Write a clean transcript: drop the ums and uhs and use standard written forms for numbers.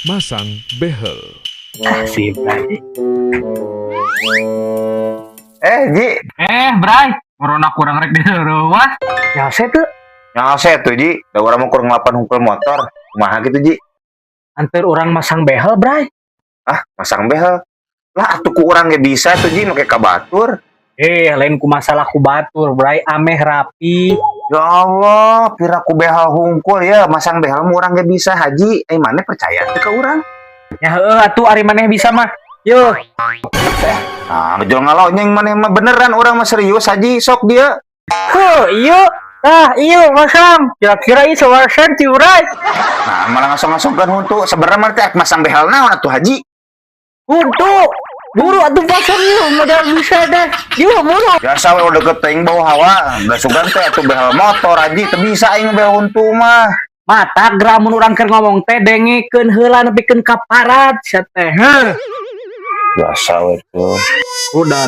Masang behel. Si Bray. Ji, Bray, corona kurang rek di rumah. yang saya tuh. Yang saya tuh, Ji. Da orang mau kurang 8 hunkul motor. Kumaha gitu, Ji? Antar orang masang behel, Bray. Ah, masang behel. Lah, atuh ku urang ge bisa tuh, Ji, make kabatur. Lain ku masalah ku batur, Bray. Ameh rapi. Ya Allah, pira ku behel hungkul ya, masang behel mu urang ge bisa, Haji. Mana percaya teh ka urang? Ya atuh ari maneh bisa mah. Yo. Nah, ngejol ngalonyeng maneh mah beneran orang mah serius, Haji. Sok dia. Iya. Iya, masang. Kira-kira ieu sawarsan ti Bray. Nah, malah ngasong-ngasongkeun huntu. Sebenarnya mah teh masang behel naon atuh, Haji? Untuk buru atuh pasang yuk, modal bisa dah. Yuk, buru. Biasa we udah deket teuing bau hawa. Da sugan teh atuh behel motor, Haji. Teu bisa aing behel huntu mah. Mata gramun urang keur ngomong teh dengekeun heula nepikeun ka parat sia teh. Biasa we tuh. Udah